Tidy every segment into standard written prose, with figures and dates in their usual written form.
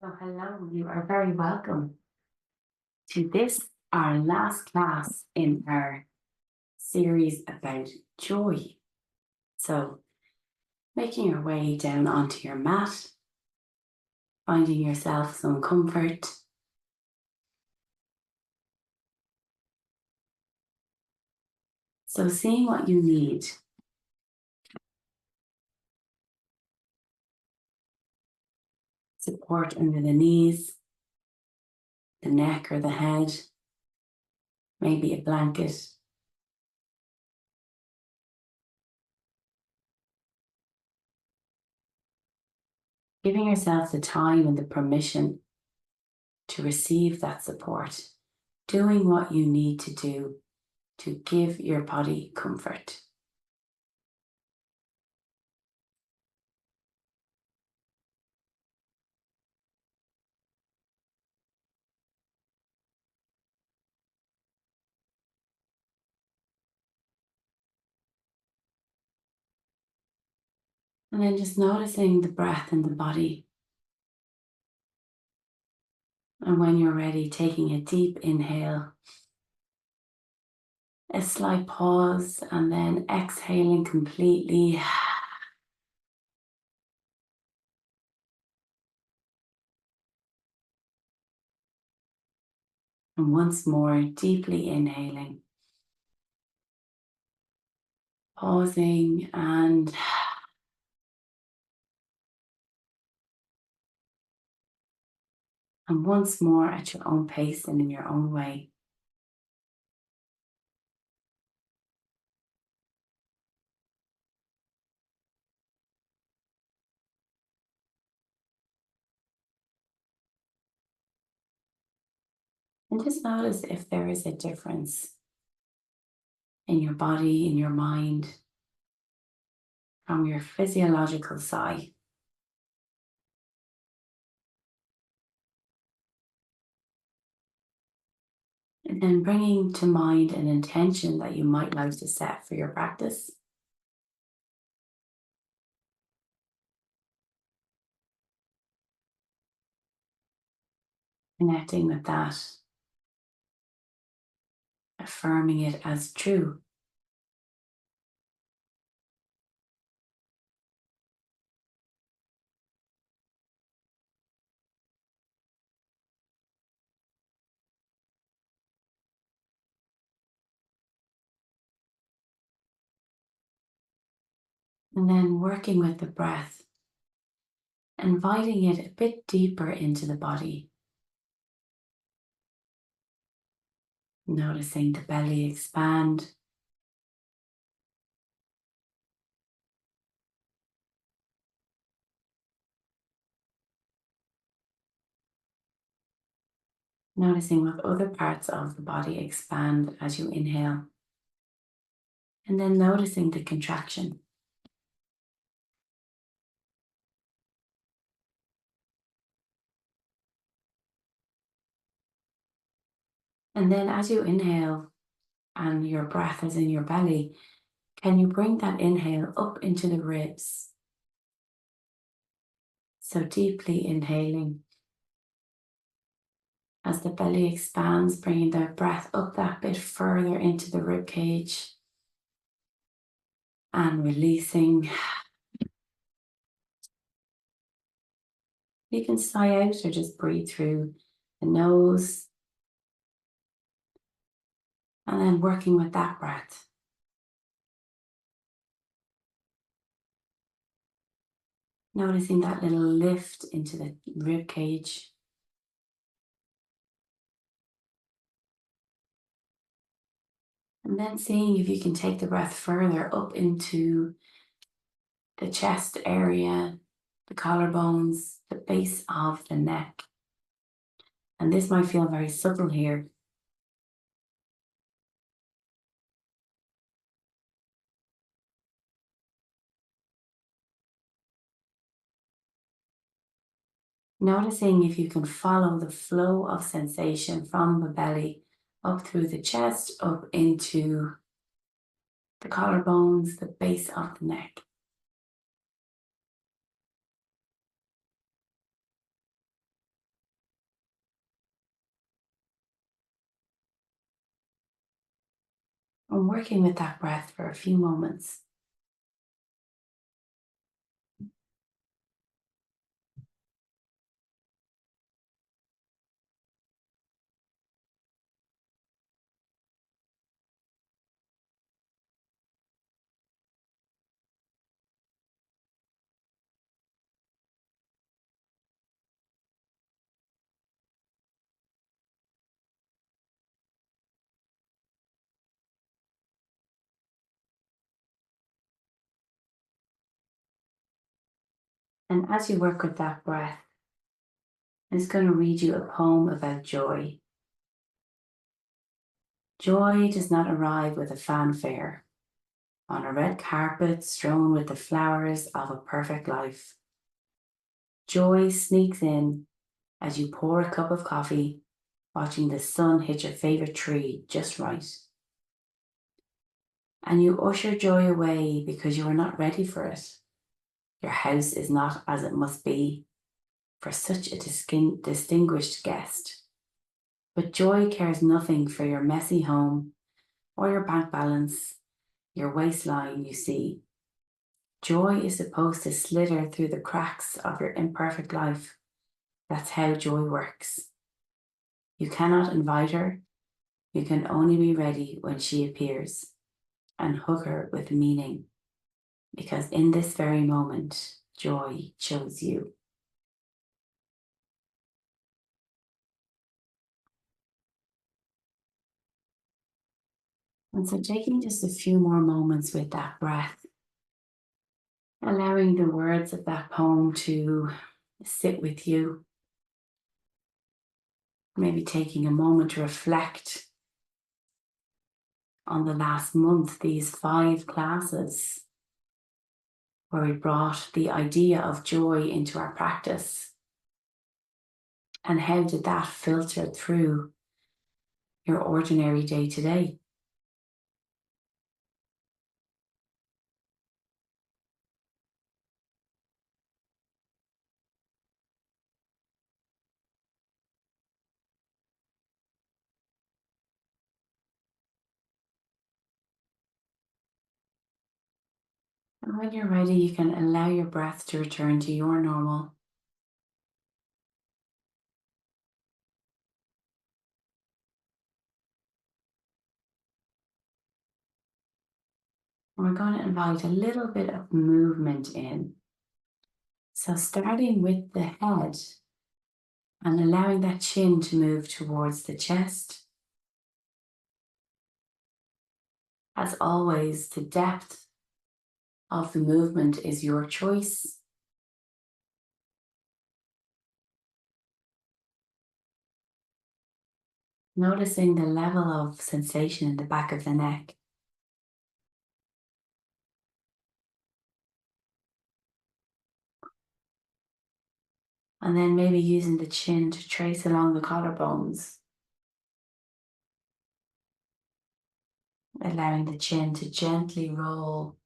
So hello, you are very welcome to this, our last class in our series about joy. So making your way down onto your mat, finding yourself some comfort. So seeing what you need. Support under the knees, the neck or the head, maybe a blanket. Giving yourself the time and the permission to receive that support, doing what you need to do to give your body comfort. And then just noticing the breath in the body. And when you're ready, taking a deep inhale, a slight pause, and then exhaling completely. And once more, deeply inhaling, pausing, and once more at your own pace and in your own way. And just notice if there is a difference in your body, in your mind, from your physiological sigh. And then bringing to mind an intention that you might like to set for your practice. Connecting with that, affirming it as true. And then working with the breath, inviting it a bit deeper into the body. Noticing the belly expand. Noticing what other parts of the body expand as you inhale. And then noticing the contraction. And then as you inhale and your breath is in your belly, can you bring that inhale up into the ribs? So deeply inhaling. As the belly expands, bringing the breath up that bit further into the rib cage. And releasing. You can sigh out or just breathe through the nose. And then working with that breath. Noticing that little lift into the rib cage. And then seeing if you can take the breath further up into the chest area, the collarbones, the base of the neck. And this might feel very subtle here. Noticing if you can follow the flow of sensation from the belly up through the chest, up into the collarbones, the base of the neck. And working with that breath for a few moments. And as you work with that breath, I'm just going to read you a poem about joy. Joy does not arrive with a fanfare on a red carpet strewn with the flowers of a perfect life. Joy sneaks in as you pour a cup of coffee, watching the sun hit your favorite tree just right. And you usher joy away because you are not ready for it. Your house is not as it must be for such a distinguished guest. But joy cares nothing for your messy home or your bank balance, your waistline, you see. Joy is supposed to slither through the cracks of your imperfect life. That's how joy works. You cannot invite her. You can only be ready when she appears and hug her with meaning. Because in this very moment, joy chose you. And so taking just a few more moments with that breath, allowing the words of that poem to sit with you. Maybe taking a moment to reflect on the last month, these 5 classes where we brought the idea of joy into our practice. And how did that filter through your ordinary day to day? And when you're ready, you can allow your breath to return to your normal. And we're going to invite a little bit of movement in. So starting with the head and allowing that chin to move towards the chest. As always, the depth of the movement is your choice. Noticing the level of sensation in the back of the neck. And then maybe using the chin to trace along the collarbones. Allowing the chin to gently roll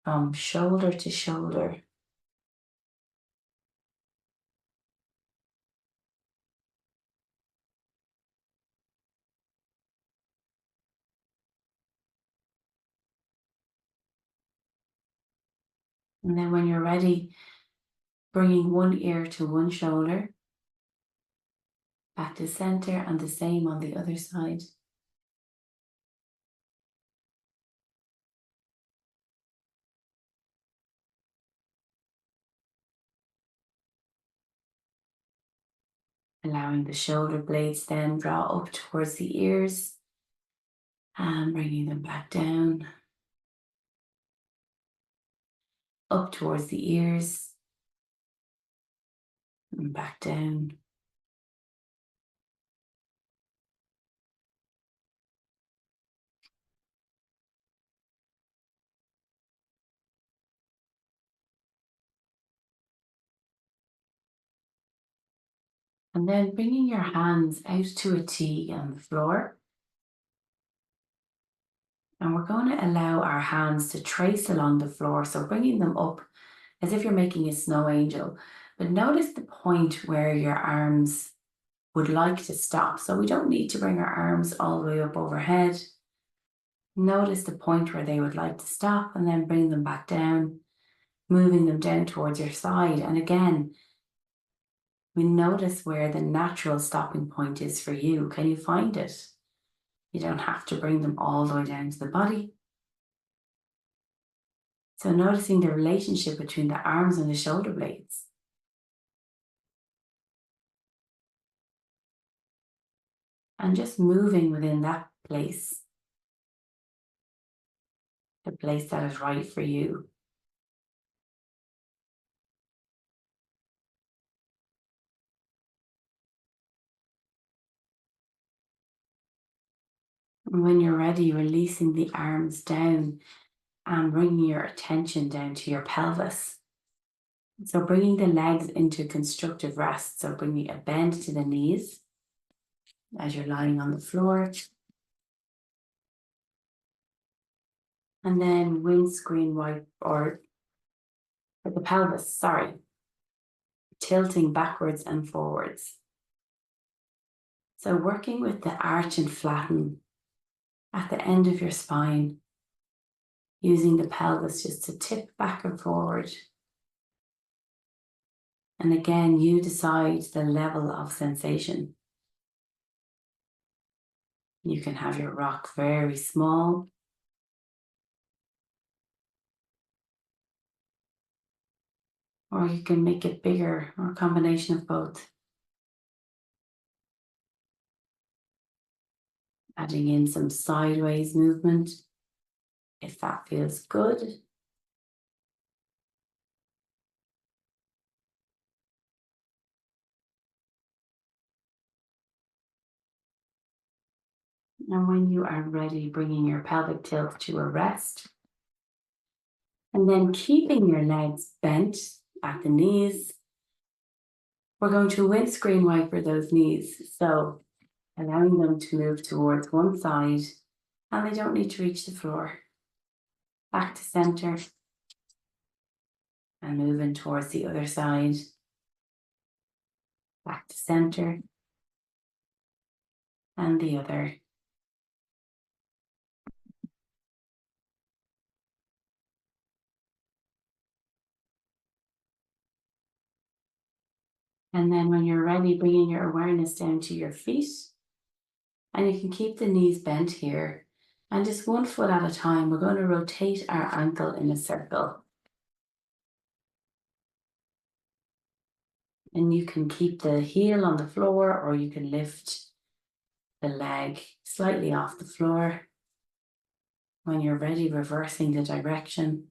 from shoulder to shoulder. And then when you're ready, bringing one ear to one shoulder, back to center, and the same on the other side. Allowing the shoulder blades then draw up towards the ears and bringing them back down, up towards the ears and back down. And then bringing your hands out to a T on the floor. And we're going to allow our hands to trace along the floor. So bringing them up as if you're making a snow angel. But notice the point where your arms would like to stop. So we don't need to bring our arms all the way up overhead. Notice the point where they would like to stop and then bring them back down, moving them down towards your side. And again, we notice where the natural stopping point is for you. Can you find it? You don't have to bring them all the way down to the body. So noticing the relationship between the arms and the shoulder blades. And just moving within that place, the place that is right for you. And when you're ready, releasing the arms down and bringing your attention down to your pelvis. So bringing the legs into constructive rest. So bringing a bend to the knees as you're lying on the floor. And then windscreen wipe or the pelvis, sorry, tilting backwards and forwards. So working with the arch and flatten at the end of your spine, using the pelvis just to tip back and forward. And again, you decide the level of sensation. You can have your rock very small, or you can make it bigger, or a combination of both. Adding in some sideways movement, if that feels good. And when you are ready, bringing your pelvic tilt to a rest. And then keeping your legs bent at the knees. We're going to windscreen wiper those knees. So allowing them to move towards one side, and they don't need to reach the floor. Back to center. And moving towards the other side. Back to center. And the other. And then when you're ready, bringing your awareness down to your feet. And you can keep the knees bent here. And just one foot at a time, we're going to rotate our ankle in a circle. And you can keep the heel on the floor, or you can lift the leg slightly off the floor. When you're ready, reversing the direction.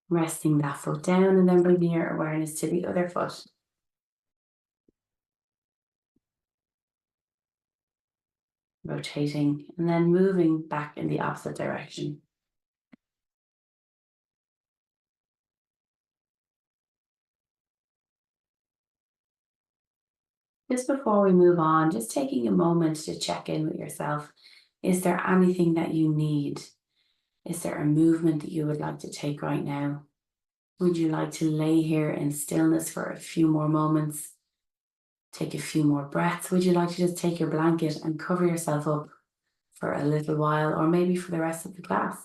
Resting that foot down and then bringing your awareness to the other foot. Rotating and then moving back in the opposite direction. Just before we move on, just taking a moment to check in with yourself. Is there anything that you need? Is there a movement that you would like to take right now? Would you like to lay here in stillness for a few more moments? Take a few more breaths. Would you like to just take your blanket and cover yourself up for a little while, or maybe for the rest of the class?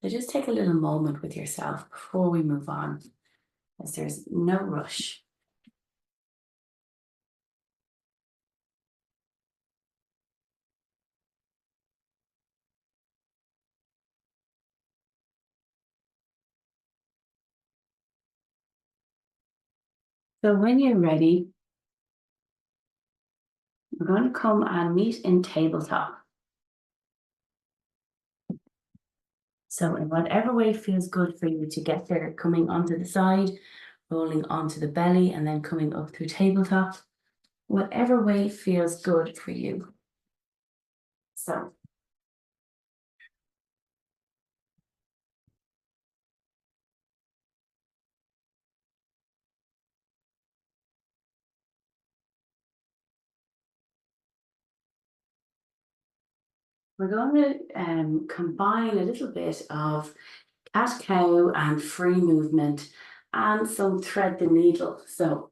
So just take a little moment with yourself before we move on, as there's no rush. So when you're ready, we're going to come and meet in tabletop. So in whatever way feels good for you to get there, coming onto the side, rolling onto the belly, and then coming up through tabletop. Whatever way feels good for you. So we're going to combine a little bit of cat-cow and free movement and some thread the needle. So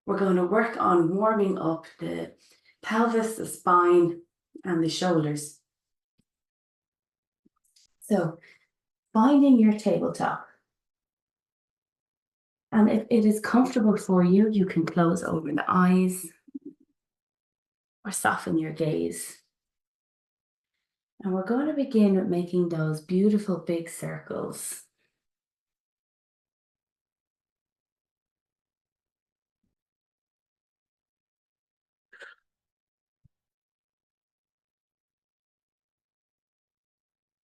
we're going to work on warming up the pelvis, the spine, and the shoulders. So finding your tabletop. And if it is comfortable for you, you can close over the eyes or soften your gaze. And we're going to begin with making those beautiful big circles.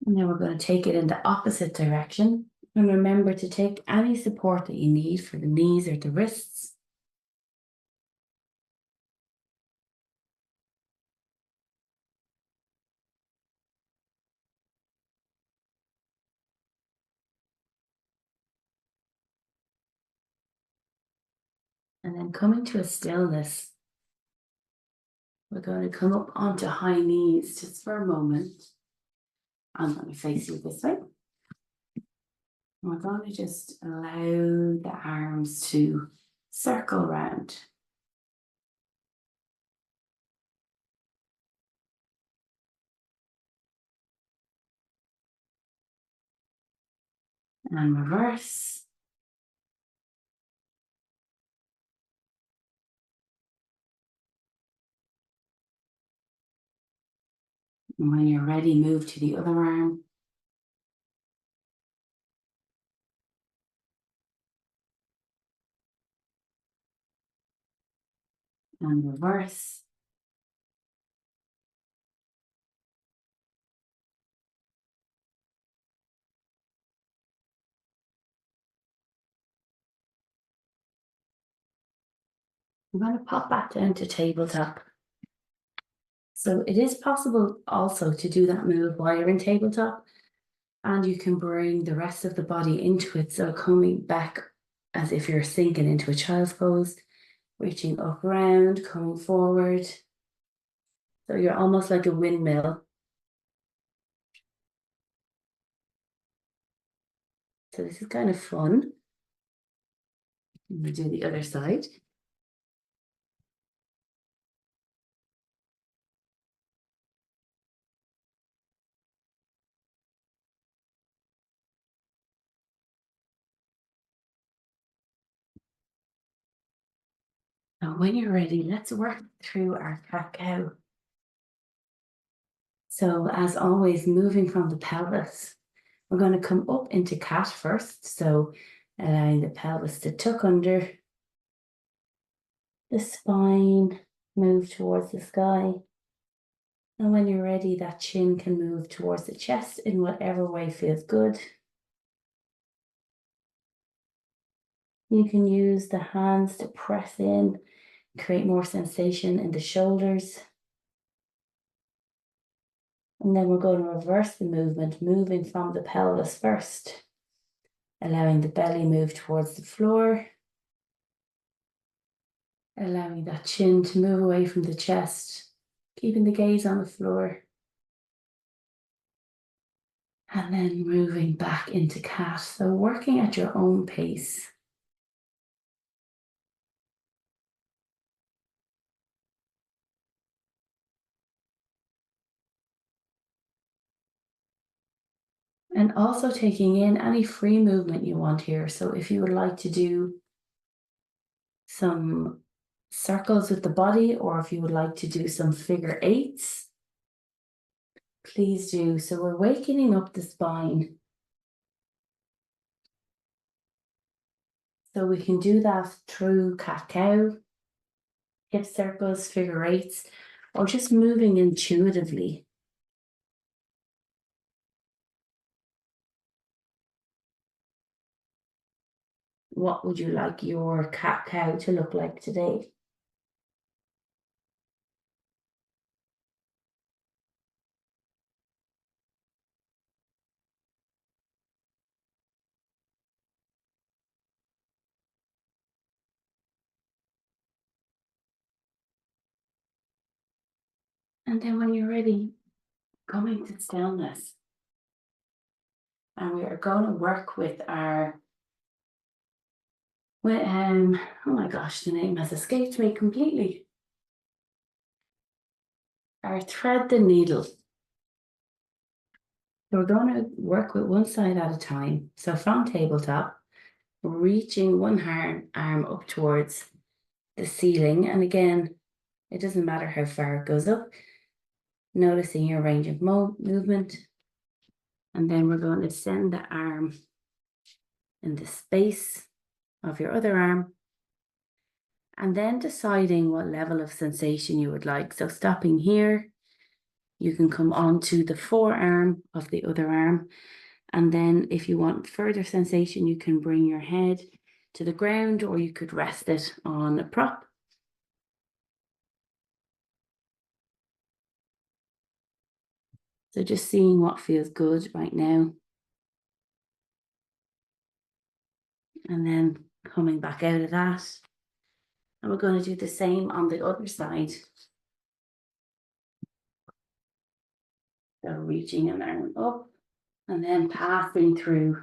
And then we're going to take it in the opposite direction. And remember to take any support that you need for the knees or the wrists. And then coming to a stillness, we're going to come up onto high knees just for a moment. I'm going to face you this way. And we're going to just allow the arms to circle around. And reverse. And when you're ready, move to the other arm. And reverse. I'm going to pop back down to tabletop. So it is possible also to do that move while you're in tabletop, and you can bring the rest of the body into it. So coming back as if you're sinking into a child's pose, reaching up around, coming forward. So you're almost like a windmill. So this is kind of fun. We'll do the other side. Now, when you're ready, let's work through our cat-cow. So as always, moving from the pelvis, we're going to come up into cat first. So allowing the pelvis to tuck under, the spine move towards the sky. And when you're ready, that chin can move towards the chest in whatever way feels good. You can use the hands to press in, create more sensation in the shoulders. And then we're going to reverse the movement, moving from the pelvis first, allowing the belly move towards the floor, allowing that chin to move away from the chest, keeping the gaze on the floor. And then moving back into cat. So working at your own pace. And also taking in any free movement you want here. So if you would like to do some circles with the body, or if you would like to do some figure eights, please do. So we're wakening up the spine. So we can do that through cat-cow, hip circles, figure eights, or just moving intuitively. What would you like your cat-cow to look like today? And then when you're ready, coming to stillness. And we are going to work with our, oh my gosh, the name has escaped me completely. are thread the needle. So we're going to work with one side at a time. So from tabletop, reaching one arm up towards the ceiling. And again, it doesn't matter how far it goes up. Noticing your range of movement. And then we're going to send the arm in the space of your other arm. And then deciding what level of sensation you would like. So stopping here, you can come onto the forearm of the other arm. And then if you want further sensation, you can bring your head to the ground or you could rest it on a prop. So just seeing what feels good right now. And then coming back out of that. And we're going to do the same on the other side. So reaching an arm up and then passing through.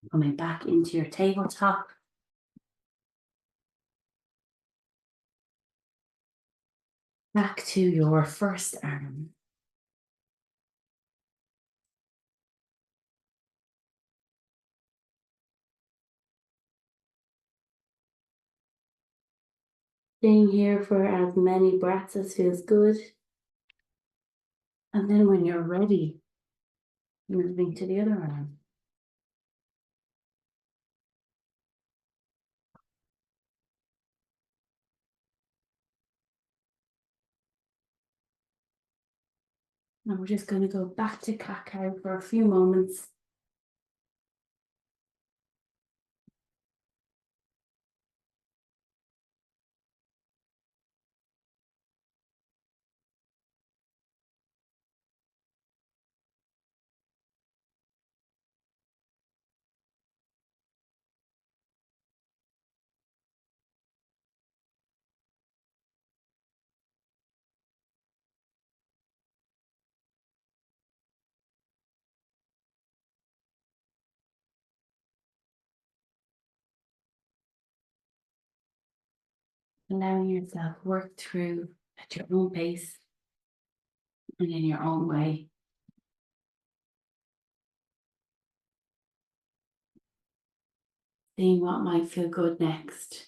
Coming back into your tabletop. Back to your first arm. Staying here for as many breaths as feels good. And then when you're ready, moving to the other arm. And we're just going to go back to cat-cow for a few moments. Allowing yourself work through at your own pace and in your own way. Seeing what might feel good next.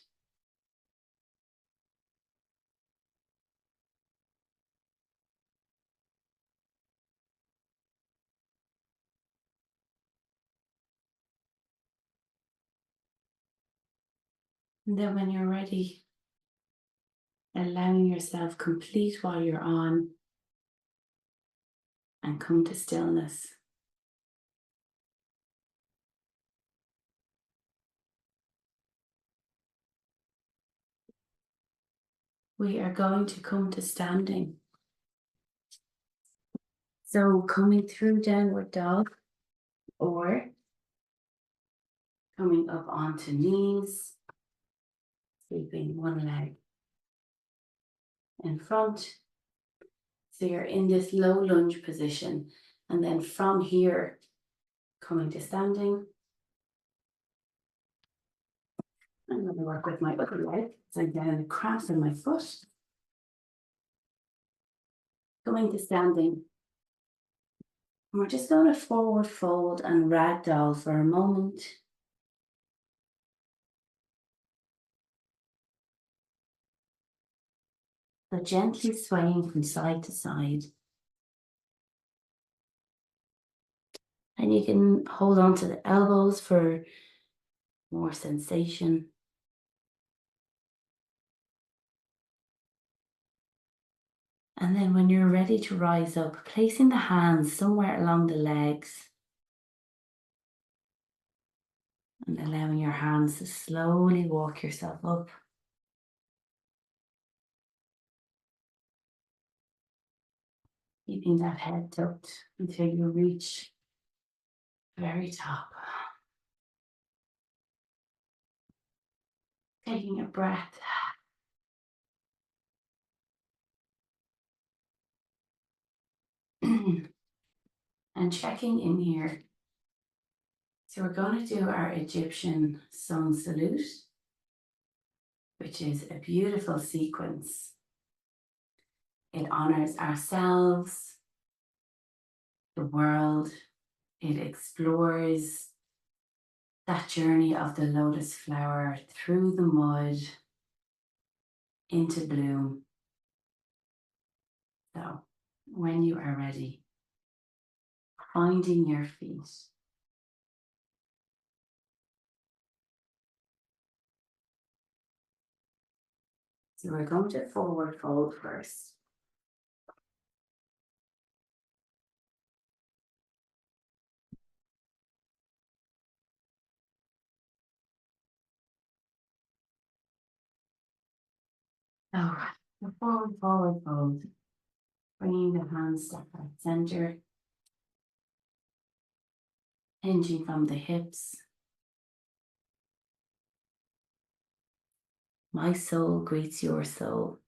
And then when you're ready, allowing yourself complete while you're on and come to stillness. We are going to come to standing. So coming through downward dog or coming up onto knees, sweeping one leg in front. So you're in this low lunge position. And then from here, coming to standing. I'm going to work with my other leg. So I'm down the cramp in my foot. Coming to standing. And we're just going to forward fold and ragdoll for a moment. So gently swaying from side to side. And you can hold on to the elbows for more sensation. And then when you're ready to rise up, placing the hands somewhere along the legs. And allowing your hands to slowly walk yourself up. Keeping that head tucked until you reach the very top. Taking a breath. And checking in here. So we're going to do our Egyptian sun salute, which is a beautiful sequence. It honors ourselves, the world. It explores that journey of the lotus flower through the mud into bloom. So when you are ready, finding your feet. So we're going to forward fold first. So the forward fold, bringing the hands to heart center, hinging from the hips. My soul greets your soul.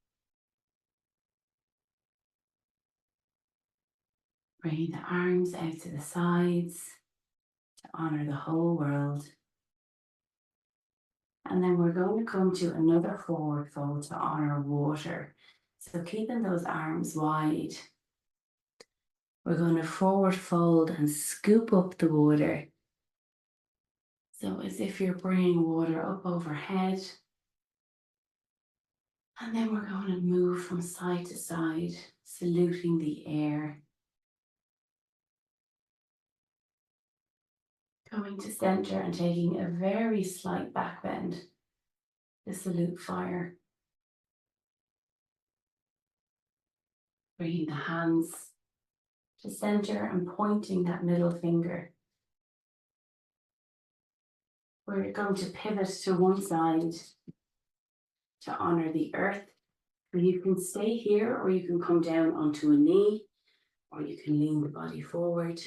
Bringing the arms out to the sides to honor the whole world. And then we're going to come to another forward fold to honor water. So keeping those arms wide, we're going to forward fold and scoop up the water. So as if you're bringing water up overhead. And then we're going to move from side to side, saluting the air. Going to center and taking a very slight back bend to salute fire. Bringing the hands to center and pointing that middle finger. We're going to pivot to one side to honor the earth. You can stay here or you can come down onto a knee or you can lean the body forward.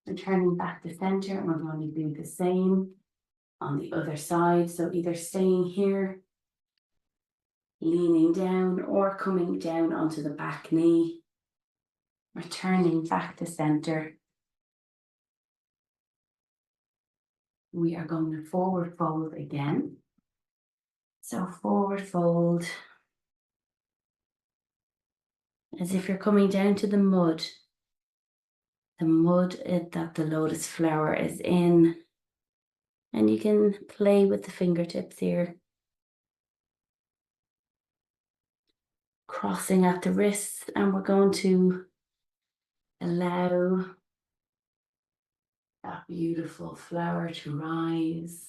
Returning back to center, and we're going to do the same on the other side. So either staying here, leaning down, or coming down onto the back knee. Returning back to center. We are going to forward fold again. So forward fold as if you're coming down to the mud that the lotus flower is in. And you can play with the fingertips here. Crossing at the wrists, and we're going to allow that beautiful flower to rise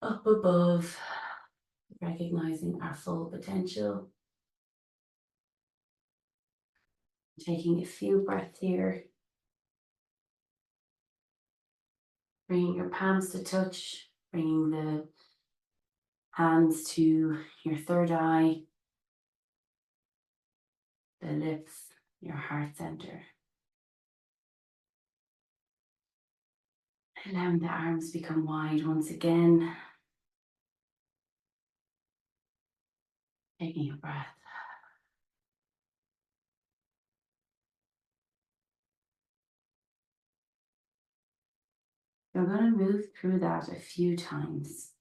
up above, recognizing our full potential. Taking a few breaths here. Bringing your palms to touch, bringing the hands to your third eye, the lips, your heart center. Allowing the arms become wide once again. Taking a breath. You're going to move through that a few times.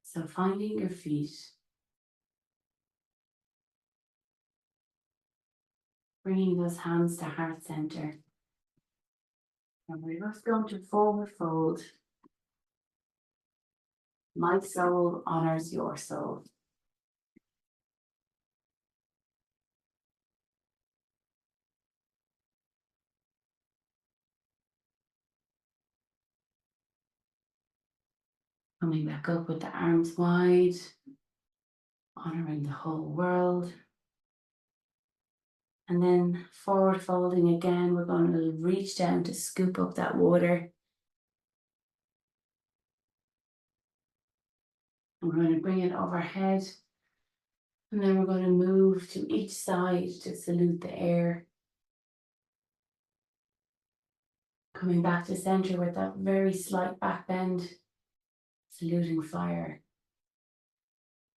So finding your feet. Bringing those hands to heart center. And we're just going to forward fold. My soul honors your soul. Coming back up with the arms wide, honoring the whole world. And then forward folding again, we're going to reach down to scoop up that water. And we're going to bring it overhead. And then we're going to move to each side to salute the air. Coming back to center with that very slight back bend, saluting fire.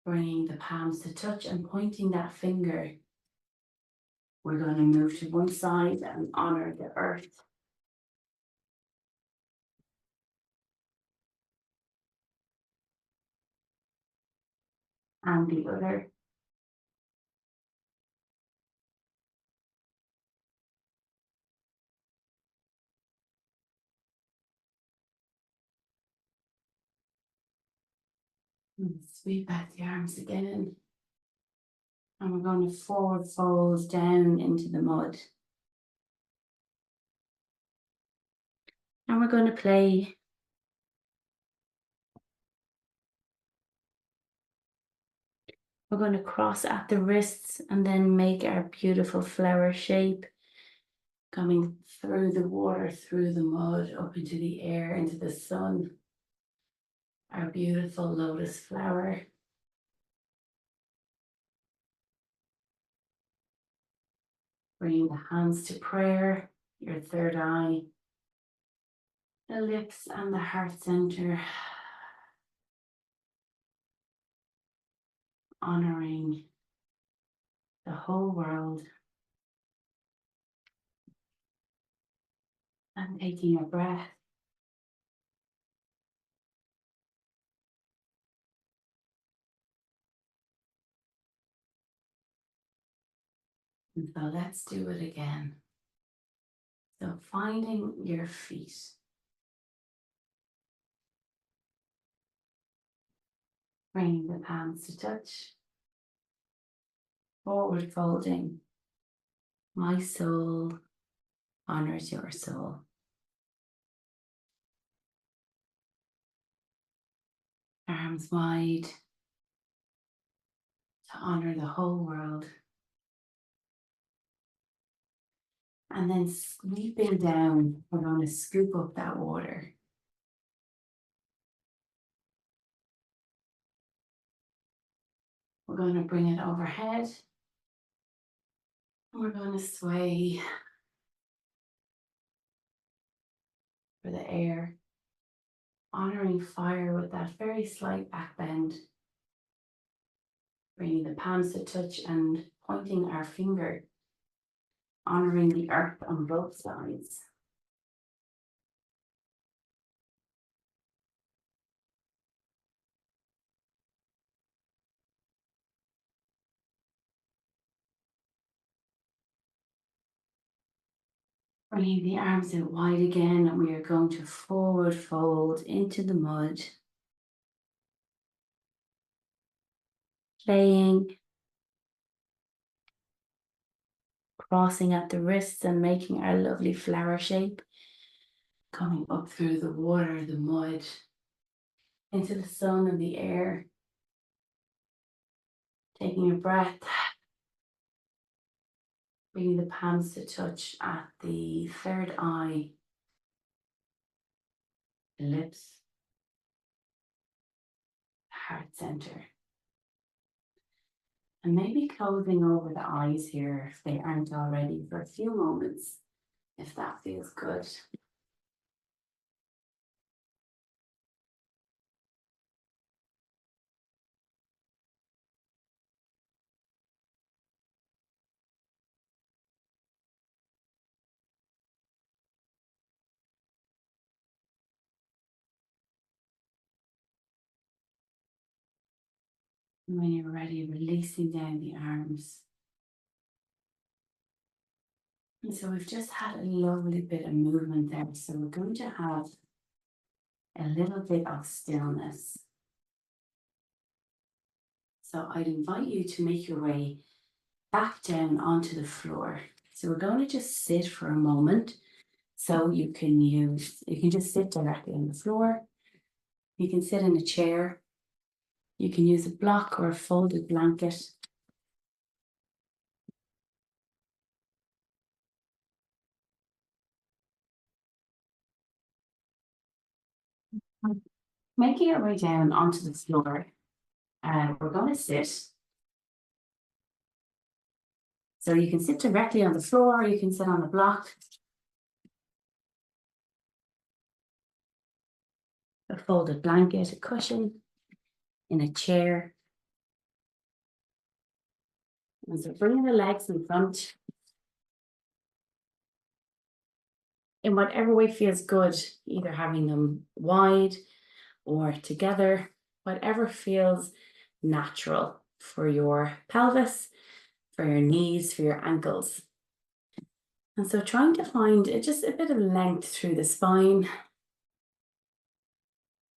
Bringing the palms to touch and pointing that finger We're going to move to one side and honor the earth. And the other. And sweep out the arms again. And we're going to forward fold down into the mud. And we're going to play. We're going to cross at the wrists and then make our beautiful flower shape, coming through the water, through the mud, up into the air, into the sun. Our beautiful lotus flower. Bringing the hands to prayer, your third eye, the lips and the heart center. Honoring the whole world. And taking a breath. And so let's do it again. So finding your feet. Bringing the palms to touch. Forward folding. My soul honors your soul. Arms wide to honor the whole world. And then sweeping down, we're going to scoop up that water. We're going to bring it overhead. And we're going to sway for the air, honoring fire with that very slight back bend. Bringing the palms to touch and pointing our finger, honoring the earth on both sides. Bringing the arms out wide again, and we are going to forward fold into the mud. Playing, crossing at the wrists and making our lovely flower shape. Coming up through the water, the mud, into the sun and the air. Taking a breath. Bringing the palms to touch at the third eye, the lips, heart center. And maybe closing over the eyes here if they aren't already for a few moments, if that feels good. And when you're ready, releasing down the arms. And so we've just had a lovely bit of movement there. So we're going to have a little bit of stillness. So I'd invite you to make your way back down onto the floor. So we're going to just sit for a moment. So you can just sit directly on the floor. You can sit in a chair. You can use a block or a folded blanket. Making your way down onto the floor, we're going to sit. So you can sit directly on the floor, or you can sit on a block, a folded blanket, a cushion, in a chair. And so bringing the legs in front, in whatever way feels good, either having them wide or together, whatever feels natural for your pelvis, for your knees, for your ankles. And so trying to find just a bit of length through the spine,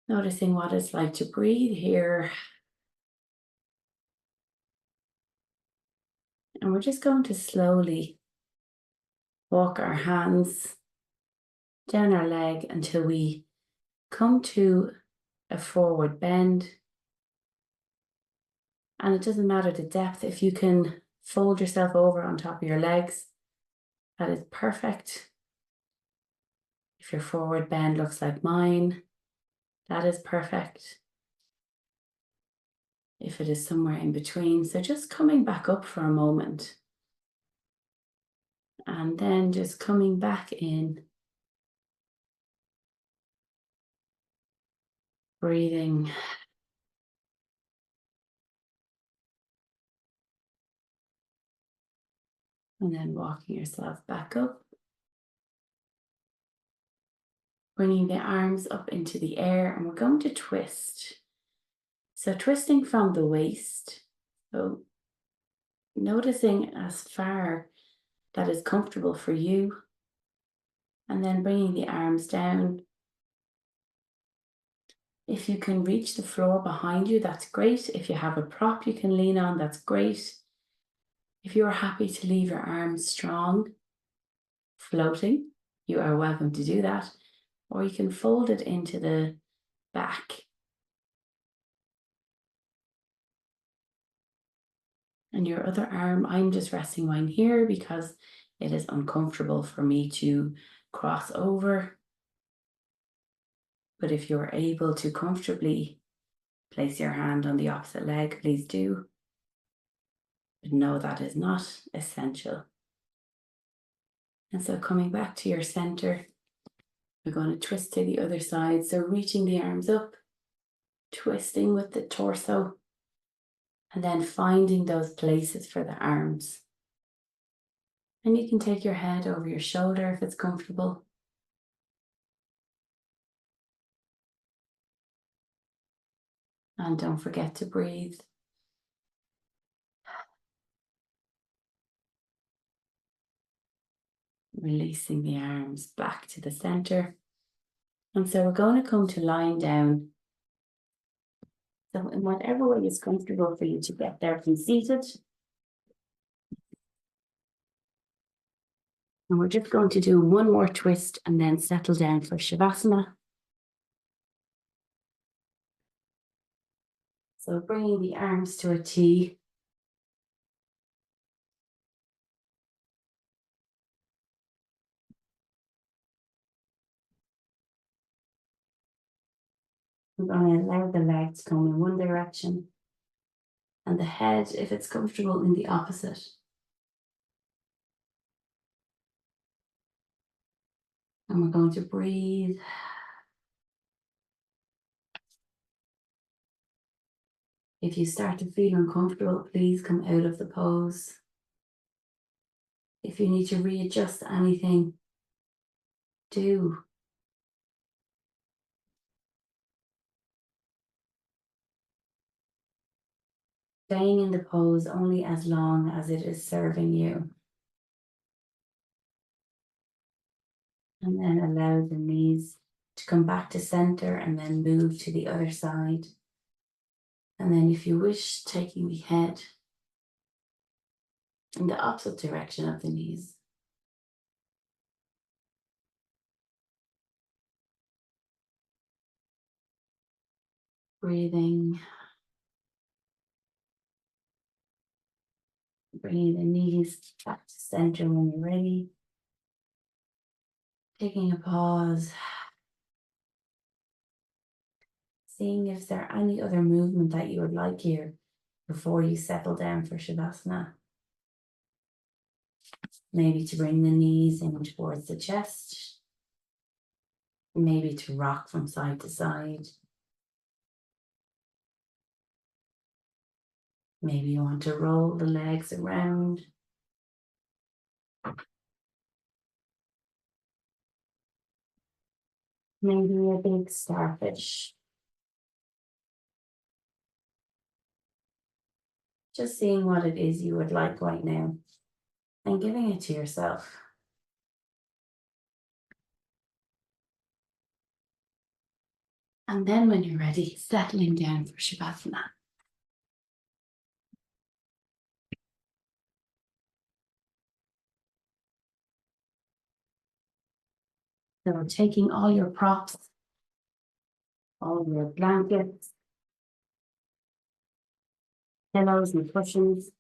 noticing what it's like to breathe here. And we're just going to slowly walk our hands down our leg until we come to a forward bend. And it doesn't matter the depth. If you can fold yourself over on top of your legs, that is perfect. If your forward bend looks like mine, that is perfect. If it is somewhere in between, so just coming back up for a moment. And then just coming back in, breathing. And then walking yourself back up. Bringing the arms up into the air, and we're going to twist. So twisting from the waist. So noticing as far that is comfortable for you. And then bringing the arms down. If you can reach the floor behind you, that's great. If you have a prop you can lean on, that's great. If you are happy to leave your arms strong, floating, you are welcome to do that. Or you can fold it into the back. And your other arm, I'm just resting mine here because it is uncomfortable for me to cross over. But if you're able to comfortably place your hand on the opposite leg, please do. But no, that is not essential. And so coming back to your center, we're going to twist to the other side. So reaching the arms up, twisting with the torso, and then finding those places for the arms. And you can take your head over your shoulder if it's comfortable. And don't forget to breathe. Releasing the arms back to the center. And so we're going to come to lying down. So in whatever way is comfortable for you to get there from seated. And we're just going to do one more twist and then settle down for Shavasana. So bringing the arms to a T. We're going to allow the legs to come in one direction and the head, if it's comfortable, in the opposite. And we're going to breathe. If you start to feel uncomfortable, please come out of the pose. If you need to readjust anything, do. Staying in the pose only as long as it is serving you. And then allow the knees to come back to center and then move to the other side. And then if you wish, taking the head in the opposite direction of the knees. Breathing. Bringing the knees back to center when you're ready. Taking a pause. Seeing if there are any other movement that you would like here before you settle down for Shavasana. Maybe to bring the knees in towards the chest. Maybe to rock from side to side. Maybe you want to roll the legs around. Maybe a big starfish. Just seeing what it is you would like right now and giving it to yourself. And then when you're ready, settling down for Shavasana. So taking all your props, all your blankets, pillows and cushions.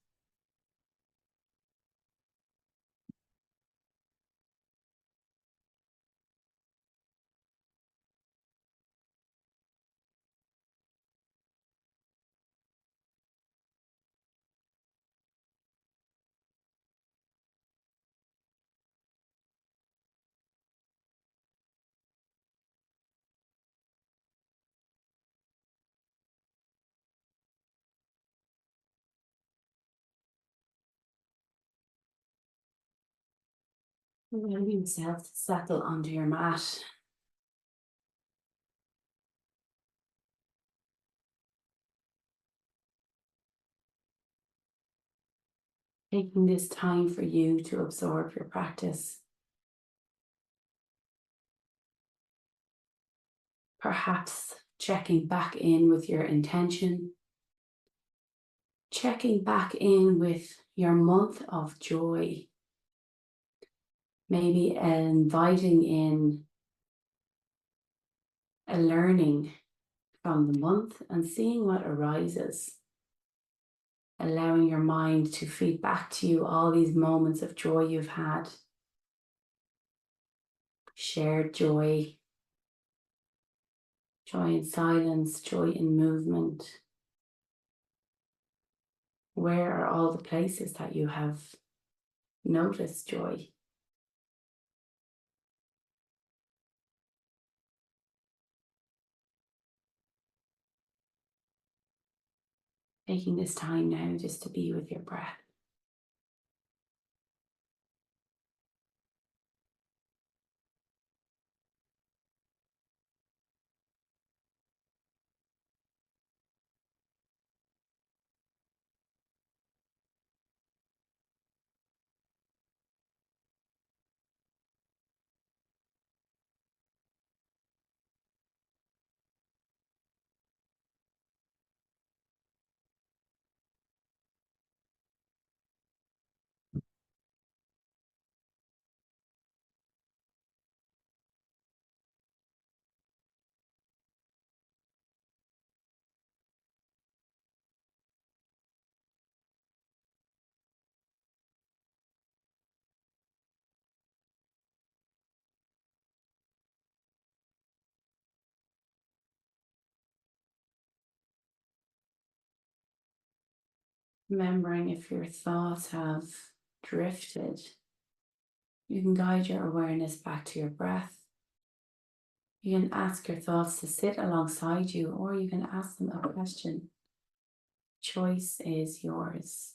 Allowing yourself to settle onto your mat. Taking this time for you to absorb your practice. Perhaps checking back in with your intention. Checking back in with your month of joy. Maybe inviting in a learning from the month and seeing what arises. Allowing your mind to feed back to you all these moments of joy you've had. Shared joy. Joy in silence, joy in movement. Where are all the places that you have noticed joy? Taking this time now just to be with your breath. Remembering if your thoughts have drifted, you can guide your awareness back to your breath. You can ask your thoughts to sit alongside you, or you can ask them a question. Choice is yours.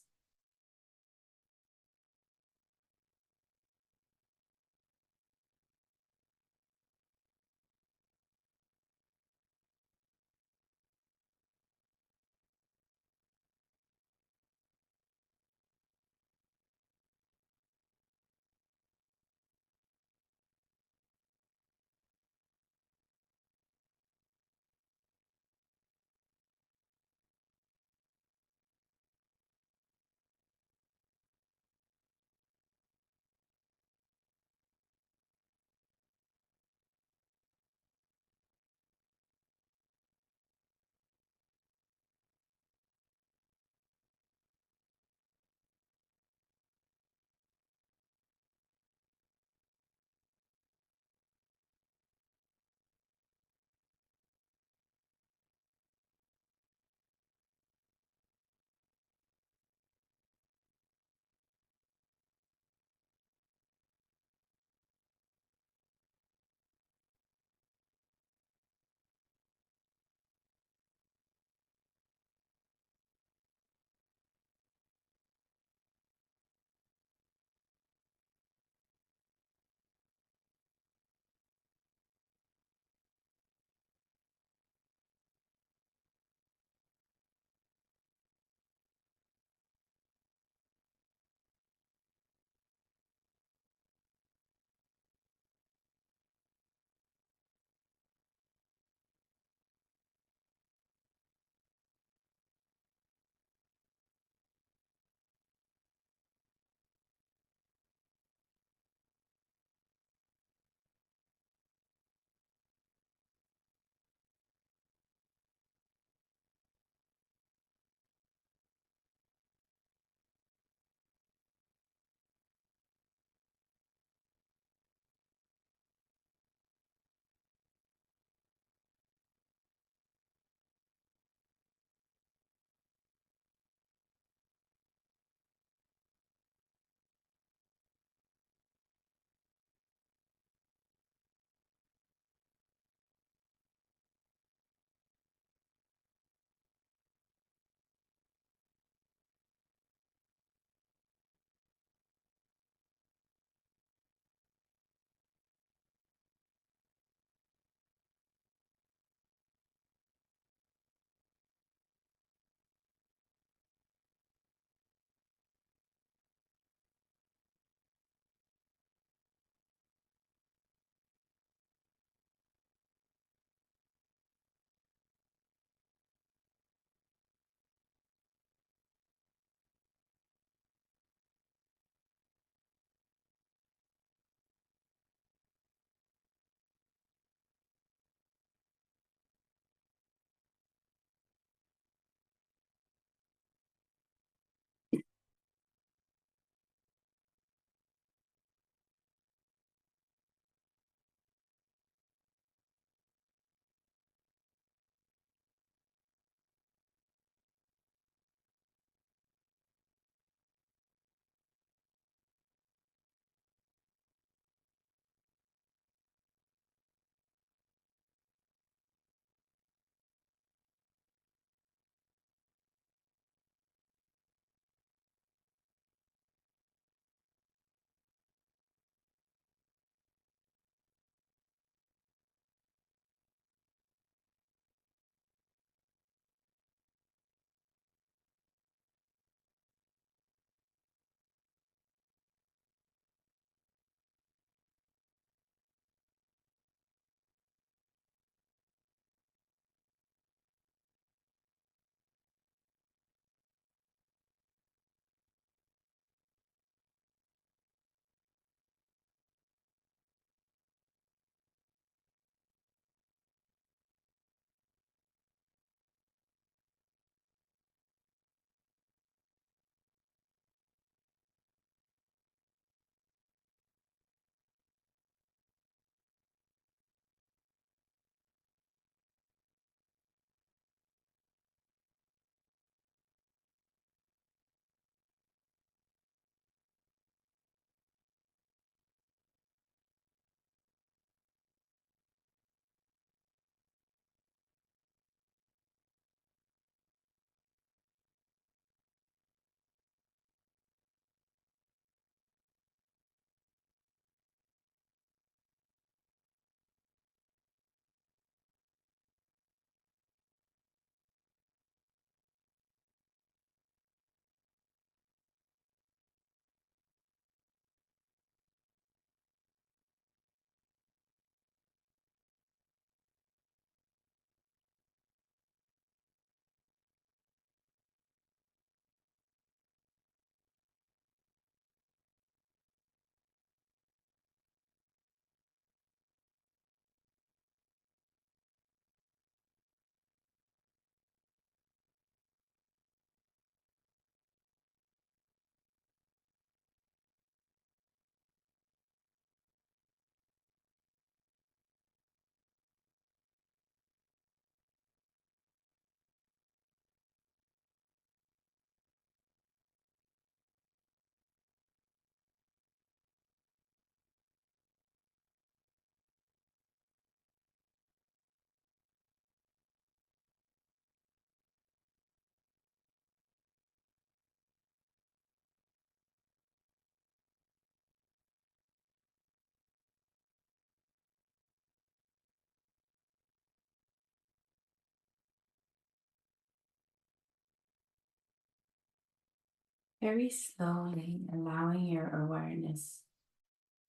Very slowly allowing your awareness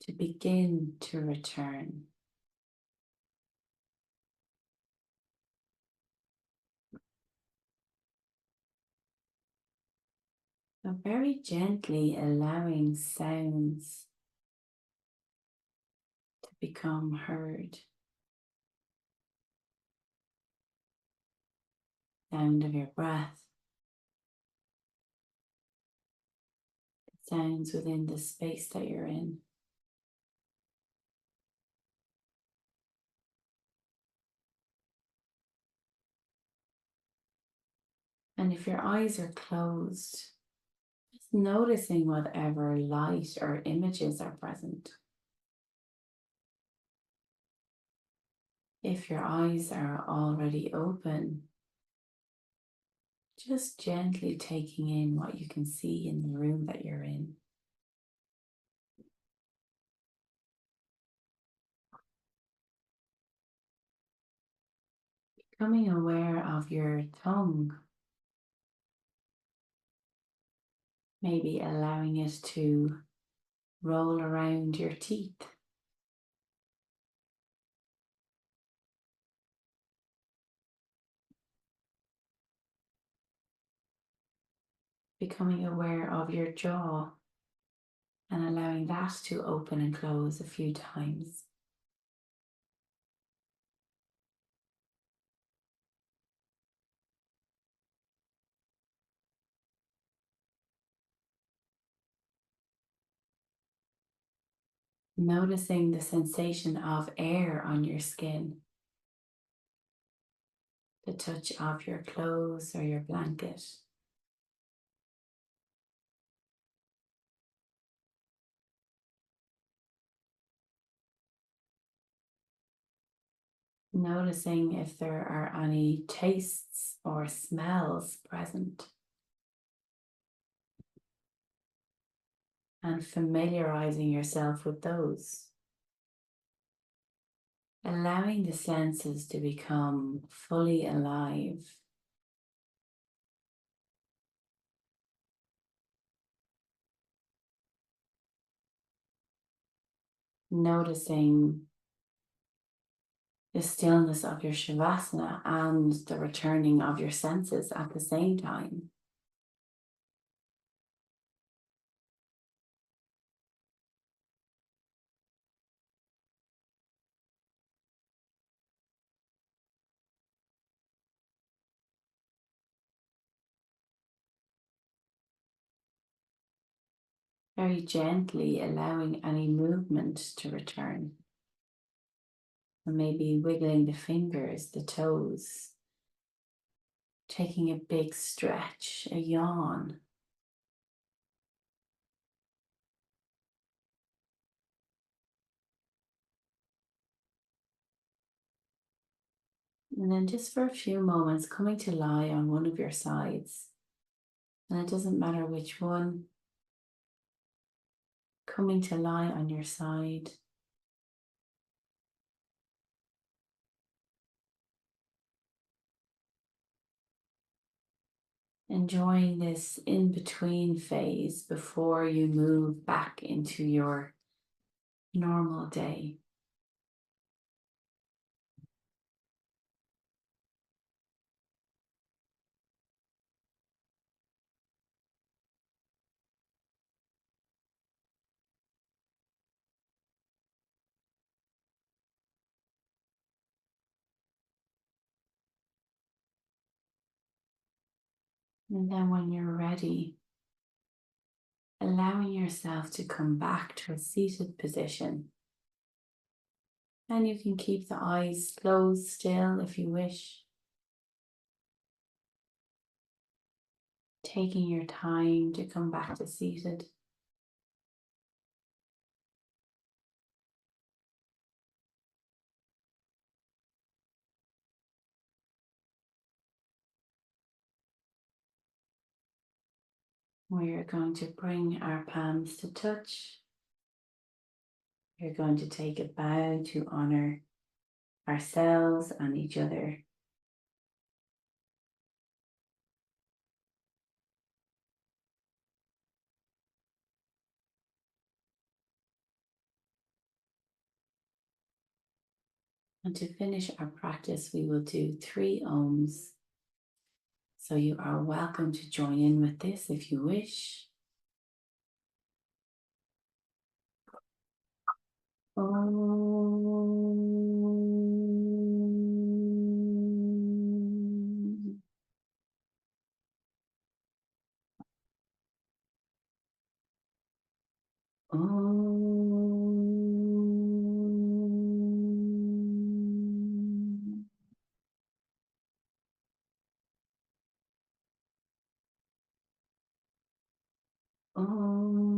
to begin to return. So very gently allowing sounds to become heard. Sound of your breath, sounds within the space that you're in. And if your eyes are closed, just noticing whatever light or images are present. If your eyes are already open, just gently taking in what you can see in the room that you're in. Becoming aware of your tongue, maybe allowing it to roll around your teeth. Becoming aware of your jaw and allowing that to open and close a few times. Noticing the sensation of air on your skin, the touch of your clothes or your blanket. Noticing if there are any tastes or smells present, and familiarizing yourself with those. Allowing the senses to become fully alive. Noticing the stillness of your shavasana and the returning of your senses at the same time. Very gently allowing any movement to return. And maybe wiggling the fingers, the toes, taking a big stretch, a yawn. And then just for a few moments, coming to lie on one of your sides. And it doesn't matter which one. Coming to lie on your side. Enjoying this in-between phase before you move back into your normal day. And then when you're ready, allowing yourself to come back to a seated position. And you can keep the eyes closed still if you wish. Taking your time to come back to seated. We're going to bring our palms to touch. We're going to take a bow to honor ourselves and each other. And to finish our practice, we will do 3 ohms. So you are welcome to join in with this if you wish. Om. Om. Om.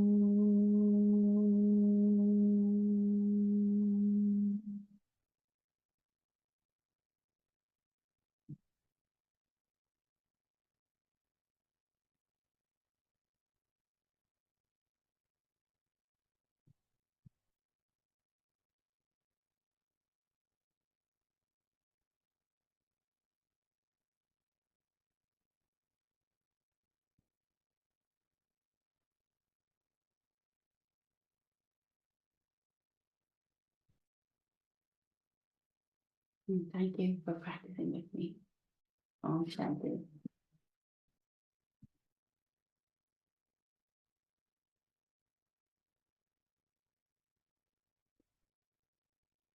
Thank you for practicing with me. Om Shanti.